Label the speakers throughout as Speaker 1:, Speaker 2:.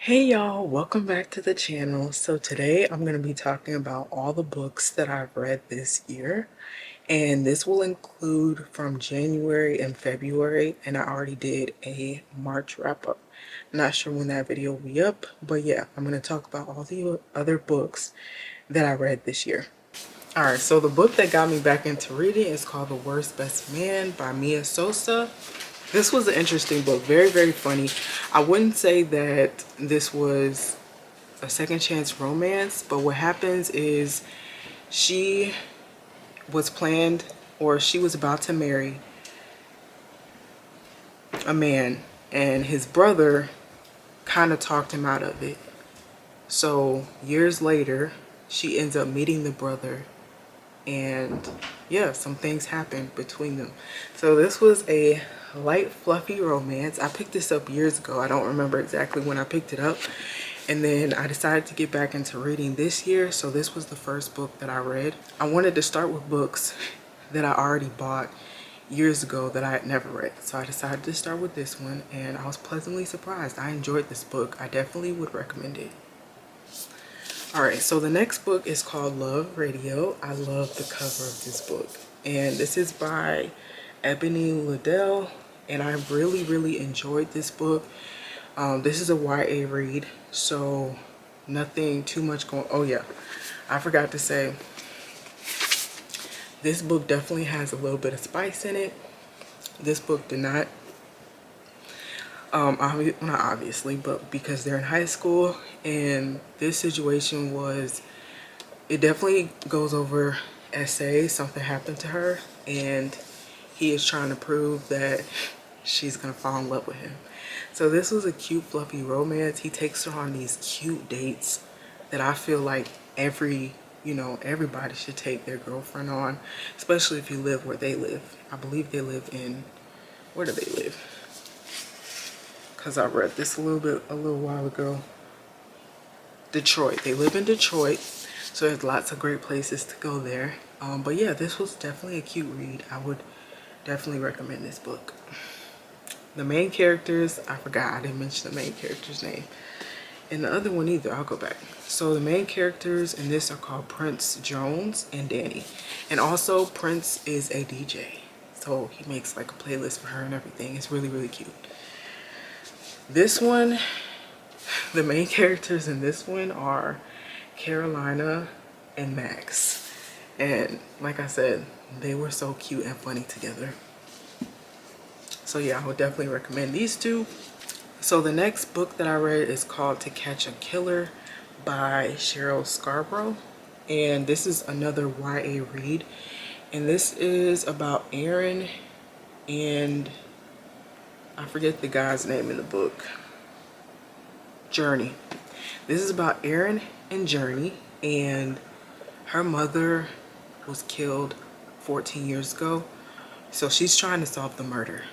Speaker 1: Hey y'all, welcome back to the channel. So today I'm going to be talking about all the books that I've read this year. And this will include from January and February, and I already did a March wrap up. Not sure when that video will be up, but yeah, I'm going to talk about all the other books that I read this year. Alright, so the book that got me back into reading is called The Worst Best Man by Mia Sosa. This was an interesting book, very, very funny. I wouldn't say that this was a second chance romance, but what happens is she was planned, or she was about to marry a man, and his brother kind of talked him out of it. So years later, she ends up meeting the brother, and yeah, some things happened between them. So this was a light, fluffy romance. I picked this up years ago. I don't remember exactly when I picked it up. And then I decided to get back into reading this year. So this was the first book that I read. I wanted to start with books that I already bought years ago that I had never read. So I decided to start with this one, and I was pleasantly surprised. I enjoyed this book. I definitely would recommend it. Alright, so the next book is called Love Radio. I love the cover of this book. And this is by Ebony Liddell. And I really, really enjoyed this book. This is a YA read, so nothing too much going. Oh yeah, I forgot to say, this book definitely has a little bit of spice in it. This book did not, not obviously, but because they're in high school, and this situation was, it definitely goes over essay. Something happened to her, and he is trying to prove that she's gonna fall in love with him. So this was a cute, fluffy romance. He takes her on these cute dates that I feel like everybody should take their girlfriend on, especially if you live where they live. I believe they live in, where do they live? Because I read this a little while ago. Detroit. They live in Detroit, so there's lots of great places to go there. But yeah, this was definitely a cute read. I would definitely recommend this book. The main characters, I forgot, I didn't mention the main character's name. And the other one either, I'll go back. So the main characters in this are called Prince Jones and Danny. And also Prince is a DJ. So he makes like a playlist for her and everything. It's really, really cute. This one, the main characters in this one are Carolina and Max. And like I said, they were so cute and funny together. So yeah, I would definitely recommend these two. So the next book that I read is called To Catch a Killer by Cheryl Scarborough. And this is another YA read. And this is about Aaron and I forget the guy's name in the book. Journey. This is about Aaron and Journey, and her mother was killed 14 years ago. So she's trying to solve the murder.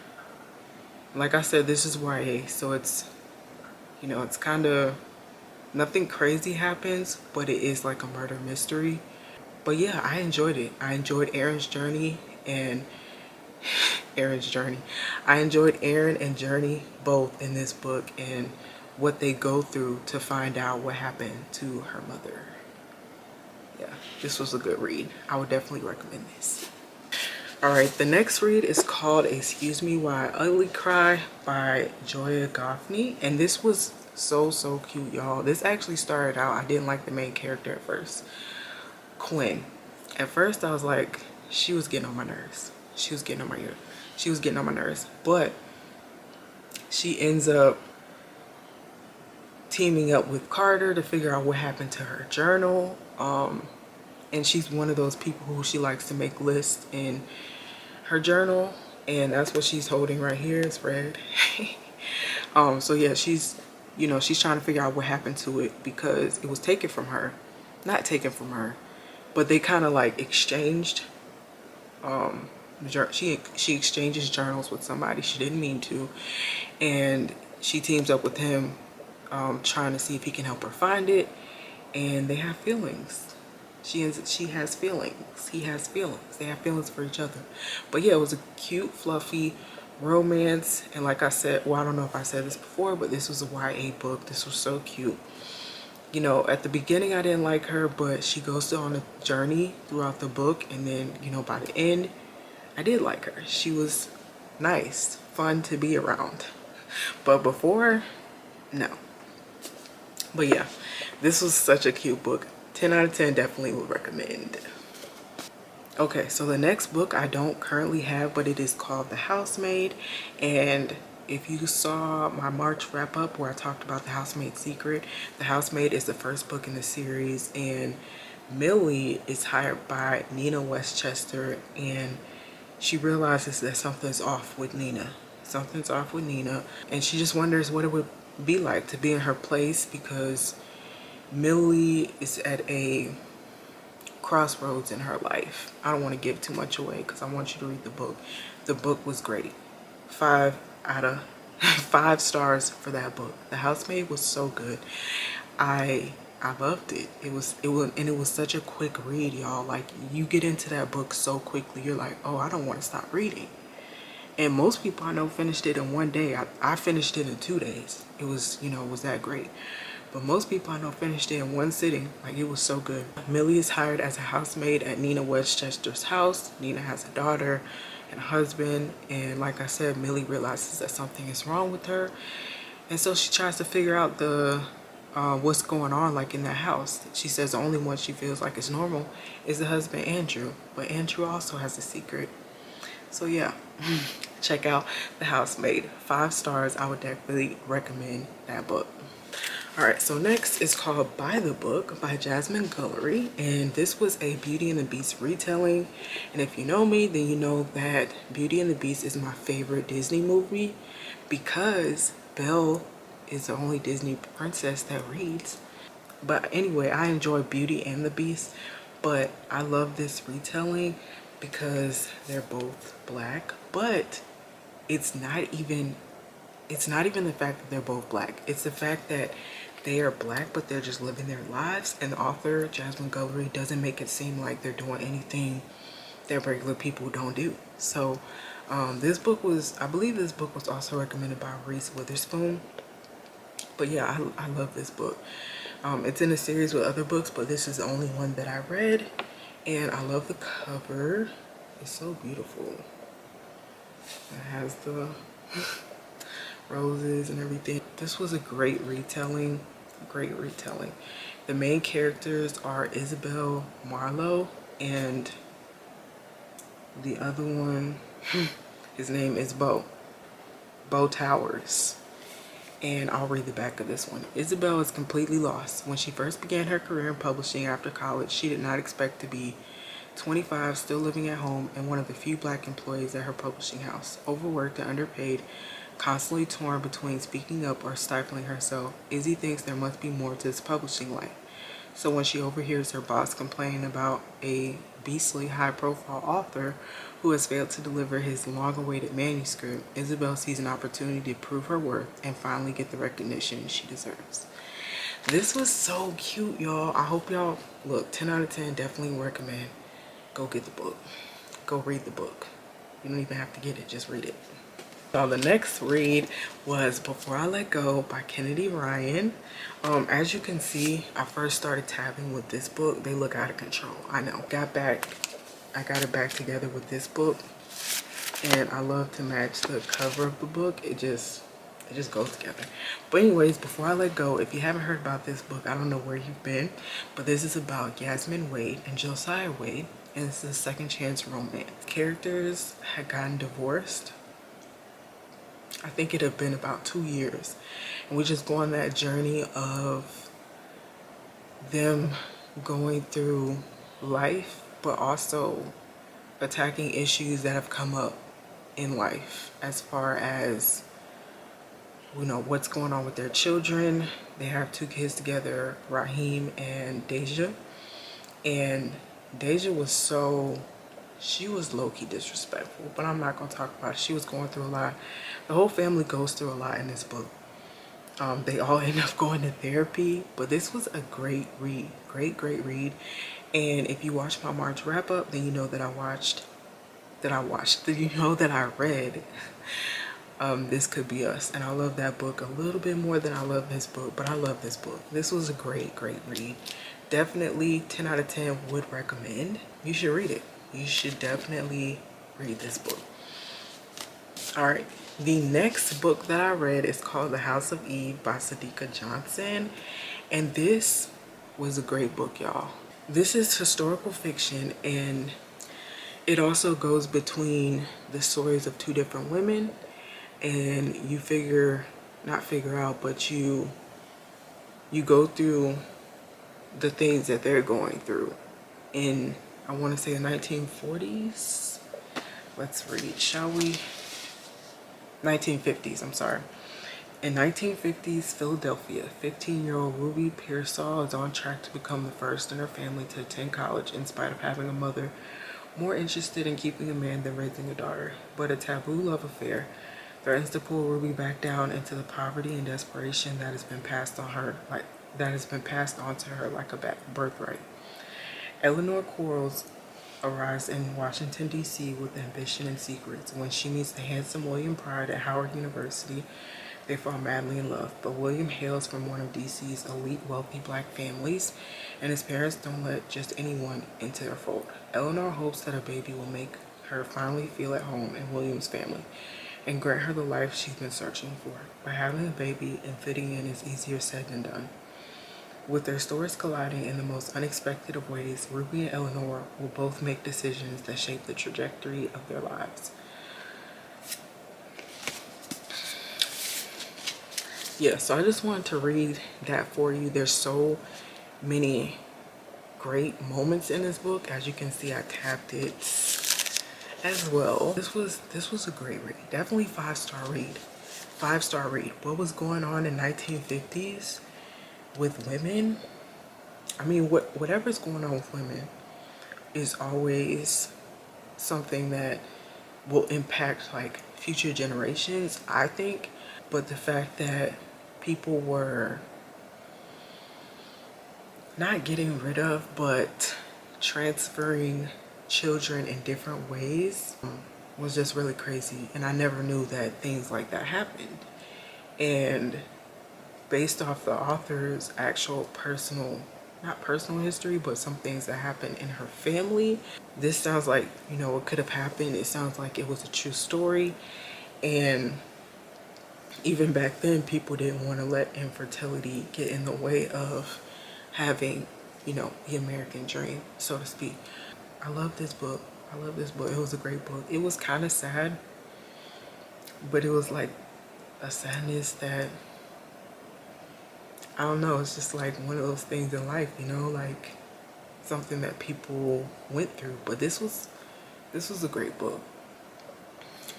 Speaker 1: Like I said, this is YA, so it's, it's kind of, nothing crazy happens, but it is like a murder mystery. But yeah, I enjoyed it. I enjoyed Aaron's journey and I enjoyed Aaron and Journey both in this book, and what they go through to find out what happened to her mother. Yeah, this was a good read. I would definitely recommend this. Alright, the next read is called Excuse Me While I Ugly Cry by Joya Goffney. And this was so cute, y'all. This actually started out, I didn't like the main character at first, Quinn. At first I was like, she was getting on my nerves. She was getting on my nerves. But she ends up teaming up with Carter to figure out what happened to her journal. And she's one of those people who she likes to make lists in her journal, and that's what she's holding right here. It's red. So yeah, she's trying to figure out what happened to it because it was taken from her. Not taken from her, but they kind of like exchanged. She exchanges journals with somebody she didn't mean to, and she teams up with him, trying to see if he can help her find it. And they have feelings. She has feelings. He has feelings. They have feelings for each other. But yeah, it was a cute, fluffy romance. And like I said, well, I don't know if I said this before, but this was a YA book. This was so cute. You know, at the beginning I didn't like her, but she goes on a journey throughout the book, and then, you know, by the end I did like her. She was nice, fun to be around. But before, no. But yeah, this was such a cute book. 10 out of 10, definitely would recommend. Okay, so the next book I don't currently have, but it is called The Housemaid. And if you saw my March wrap up where I talked about The Housemaid Secret, The Housemaid is the first book in the series, and Millie is hired by Nina Westchester, and she realizes that something's off with Nina. Something's off with Nina, and she just wonders what it would be like to be in her place, because Millie is at a crossroads in her life. I don't want to give too much away because I want you to read the book. The book was great. 5 out of 5 stars for that book. The Housemaid was so good. I loved it. It was such a quick read, y'all. Like, you get into that book so quickly. You're like, oh, I don't want to stop reading. And most people I know finished it in one day. I finished it in 2 days. It was, you know, it was that great. But most people I know finished it in one sitting. Like, it was so good. Millie is hired as a housemaid at Nina Westchester's house. Nina has a daughter and a husband. And like I said, Millie realizes that something is wrong with her. And so she tries to figure out what's going on, like, in that house. She says the only one she feels like is normal is the husband, Andrew. But Andrew also has a secret. So yeah, check out The Housemaid. 5 stars. I would definitely recommend that book. All right, so next is called By the Book by Jasmine Guillory, and this was a Beauty and the Beast retelling. And if you know me, then you know that Beauty and the Beast is my favorite Disney movie, because Belle is the only Disney princess that reads. But anyway, I enjoy Beauty and the Beast, but I love this retelling because they're both black. But it's not even the fact that they're both black. It's the fact that they are black, but they're just living their lives. And the author, Jasmine Guillory, doesn't make it seem like they're doing anything that regular people don't do. So this book was, I believe this book was also recommended by Reese Witherspoon. But yeah, I love this book. It's in a series with other books, but this is the only one that I read. And I love the cover. It's so beautiful. It has the roses and everything. This was a great retelling. The main characters are Isabel Marlowe, and the other one, his name is Bo Towers. And I'll read the back of this one. Isabel is completely lost. When she first began her career in publishing after college, she did not expect to be 25, still living at home, and one of the few black employees at her publishing house. Overworked and underpaid, constantly torn between speaking up or stifling herself, Izzy thinks there must be more to this publishing life. So when she overhears her boss complaining about a beastly high-profile author who has failed to deliver his long-awaited manuscript, Isabel sees an opportunity to prove her worth and finally get the recognition she deserves. This was so cute, y'all. I hope y'all, look, 10 out of 10, definitely recommend. Go get the book. Go read the book. You don't even have to get it, just read it. So the next read was Before I Let Go by Kennedy Ryan. As you can see, I first started tabbing with this book. They look out of control. I know. I got it back together with this book, and I love to match the cover of the book. It just goes together. But anyways, Before I Let Go, if you haven't heard about this book, I don't know where you've been, but this is about Yasmin Wade and Josiah Wade, and it's a second chance romance. Characters had gotten divorced. I think it had been about 2 years, and we just go on that journey of them going through life, but also attacking issues that have come up in life, as far as, you know, what's going on with their children. They have 2 kids together, Raheem and Deja, and Deja was she was low-key disrespectful, but I'm not gonna talk about it. She was going through a lot. The whole family goes through a lot in this book. They all end up going to therapy, but this was a great read. Great read. And if you watch my March wrap up, then you know that I watched that I watched, you know, that I read, This Could Be Us. And I love that book a little bit more than I love this book, but I love this book. This was a great, great read. Definitely 10 out of 10 would recommend. You should read it. You should definitely read this book. All right. The next book that I read is called The House of Eve by Sadika Johnson. And this was a great book, y'all. This is historical fiction, and it also goes between the stories of two different women, and you not figure out, but you go through the things that they're going through in, I want to say, the 1940s. Let's read, shall we? 1950s, I'm sorry. In 1950s Philadelphia, 15-year-old Ruby Pearsall is on track to become the first in her family to attend college in spite of having a mother more interested in keeping a man than raising a daughter. But a taboo love affair threatens to pull Ruby back down into the poverty and desperation that has been passed on to her like a birthright. Eleanor Quarles arrives in Washington, D.C. with ambition and secrets. When she meets the handsome William Pride at Howard University, they fall madly in love. But William hails from one of D.C.'s elite wealthy black families, and his parents don't let just anyone into their fold. Eleanor hopes that a baby will make her finally feel at home in William's family and grant her the life she's been searching for. But having a baby and fitting in is easier said than done. With their stories colliding in the most unexpected of ways, Ruby and Eleanor will both make decisions that shape the trajectory of their lives. Yeah, so I just wanted to read that for you. There's so many great moments in this book. As you can see, I tabbed it as well. This was a great read. Definitely 5-star read. 5-star read. What was going on in 1950s with women? I mean, whatever's going on with women is always something that will impact like future generations, I think. But the fact that people were not getting rid of, but transferring children in different ways was just really crazy. And I never knew that things like that happened. And based off the author's actual not personal history, but some things that happened in her family, this sounds like, you know, it could have happened. It sounds like it was a true story. And even back then, people didn't want to let infertility get in the way of having, you know, the American dream, so to speak. I love this book. I love this book. It was a great book. It was kind of sad, but it was like a sadness that, I don't know, it's just like one of those things in life, you know, like something that people went through. But this was a great book.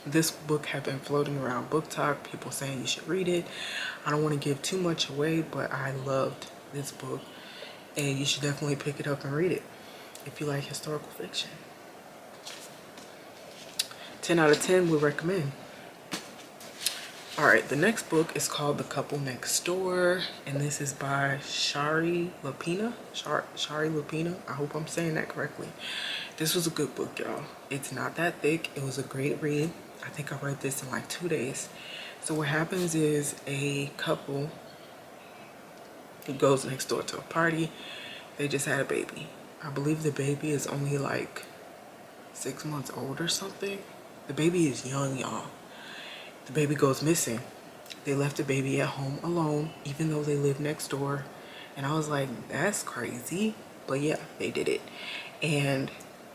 Speaker 1: This book had been floating around Book Talk, people saying you should read it. I don't want to give too much away, but I loved this book, and you should definitely pick it up and read it if you like historical fiction. 10 out of 10 would recommend. All right, the next book is called The Couple Next Door, and this is by Shari Lapena. Shari Lapena. I hope I'm saying that correctly. This was a good book, y'all. It's not that thick. It was a great read. I think I read this in like 2 days. So what happens is a couple who goes next door to a party. They just had a baby. I believe the baby is only like 6 months old or something. The baby is young, y'all. The baby goes missing. They left the baby at home alone, even though they live next door. And I was like, that's crazy. But yeah, they did it. And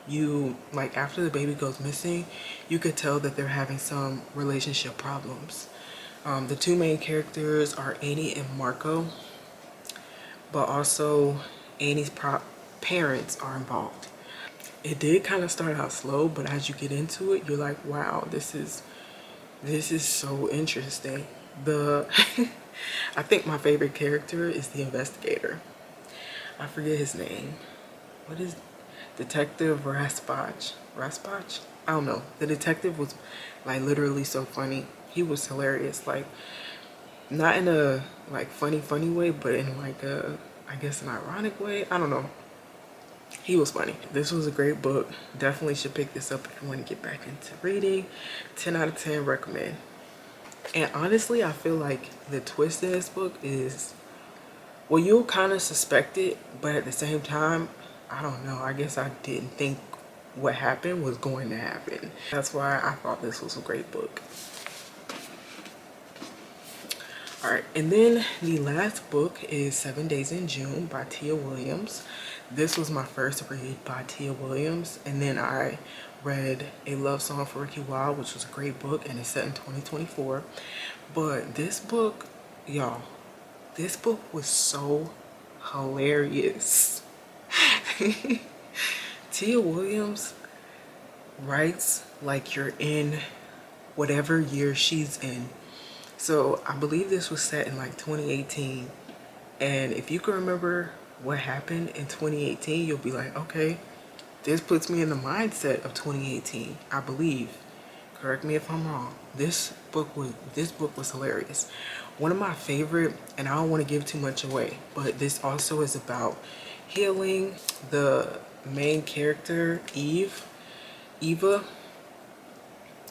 Speaker 1: you, like, after the baby goes missing, you could tell that they're having some relationship problems. The two main characters are Annie and Marco, but also Annie's parents are involved. It did kind of start out slow, but as you get into it, you're like, wow, this is so interesting. I think my favorite character is the investigator. I forget his name. What is Detective Raspach? I don't know. The detective was like literally so funny. He was hilarious. Like, not in a like funny way, but in like a, I guess, an ironic way. I don't know. He was funny. This was a great book. Definitely should pick this up if you want to get back into reading. 10 out of 10 recommend. And honestly, I feel like the twist in this book is, well, you'll kind of suspect it, but at the same time, I don't know. I guess I didn't think what happened was going to happen. That's why I thought this was a great book. All right, and then the last book is 7 Days in June by Tia Williams. This was my first read by Tia Williams, and then I read A Love Song for Ricky Wilde, which was a great book, and it's set in 2024. But this book, y'all, this book was so hilarious. Tia Williams writes like you're in whatever year she's in. So I believe this was set in like 2018. And if you can remember what happened in 2018, you'll be like, okay, this puts me in the mindset of 2018, I believe. Correct me if I'm wrong. This book was hilarious. One of my favorite, and I don't want to give too much away, but this also is about healing. The main character, Eva,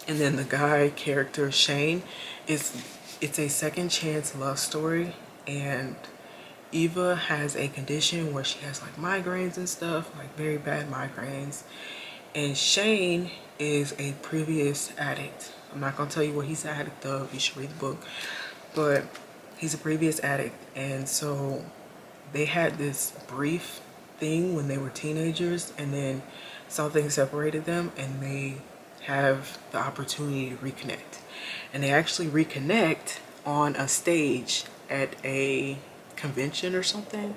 Speaker 1: and then the guy character, Shane, it's a second chance love story. And Eva has a condition where she has like migraines and stuff, like very bad migraines. And Shane is a previous addict. I'm not gonna tell you what he's an addict of, you should read the book. But he's a previous addict, and so they had this brief thing when they were teenagers, and then something separated them, and they have the opportunity to reconnect. And they actually reconnect on a stage at a convention or something.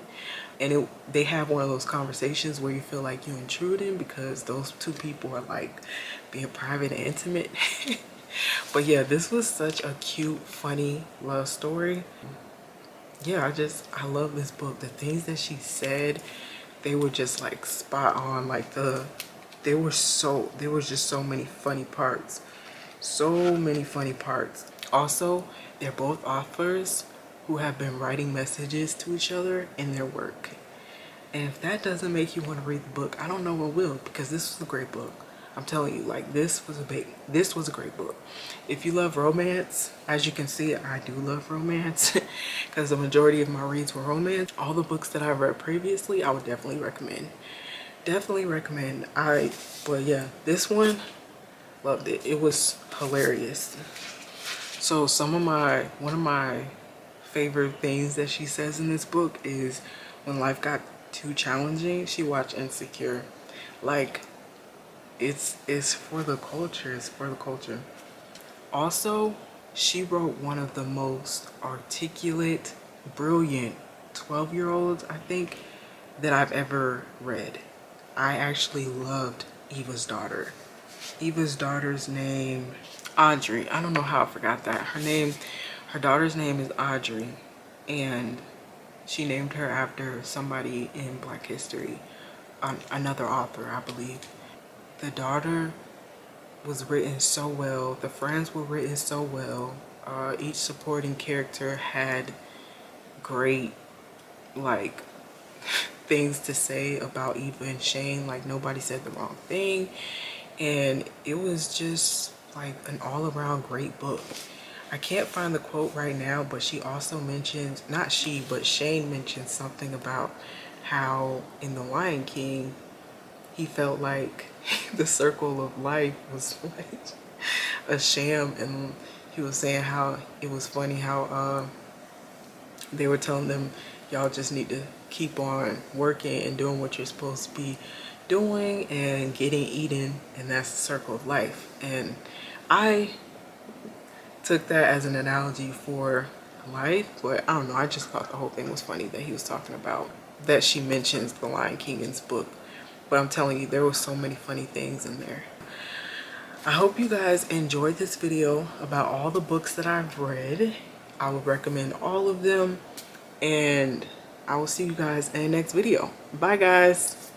Speaker 1: And they have one of those conversations where you feel like you intruding because those two people are like being private and intimate. But yeah, this was such a cute, funny love story. Yeah, I love this book. The things that she said, they were just like spot on. Like there was just so many funny parts. So many funny parts. Also, they're both authors who have been writing messages to each other in their work. And if that doesn't make you want to read the book, I don't know what will, because this was a great book. I'm telling you, like, this was a great book. If you love romance, as you can see, I do love romance because the majority of my reads were romance. All the books that I read previously, I would definitely recommend. But yeah, this one, loved it. It was hilarious. So one of my favorite things that she says in this book is when life got too challenging, she watched Insecure. Like, it's for the culture. It's for the culture. Also, she wrote one of the most articulate, brilliant 12-year-olds, I think, that I've ever read. I actually loved Eva's daughter. Eva's daughter's name, Audrey. I don't know how I forgot that. Her daughter's name is Audrey, and she named her after somebody in Black history, another author, I believe. The daughter was written so well. The friends were written so well. Each supporting character had great, like, things to say about Eva and Shane. Like, nobody said the wrong thing. And it was just like an all-around great book. I can't find the quote right now, but she also mentioned, not she, but Shane mentioned something about how in The Lion King, he felt like the circle of life was like a sham. And he was saying how it was funny how they were telling them, y'all just need to keep on working and doing what you're supposed to be doing and getting eaten, and that's the circle of life. And I took that as an analogy for life, but I don't know, I just thought the whole thing was funny that he was talking about that she mentions The Lion King in his book. But I'm telling you, there were so many funny things in there. I hope you guys enjoyed this video about all the books that I've read. I would recommend all of them, and I will see you guys in the next video. Bye guys.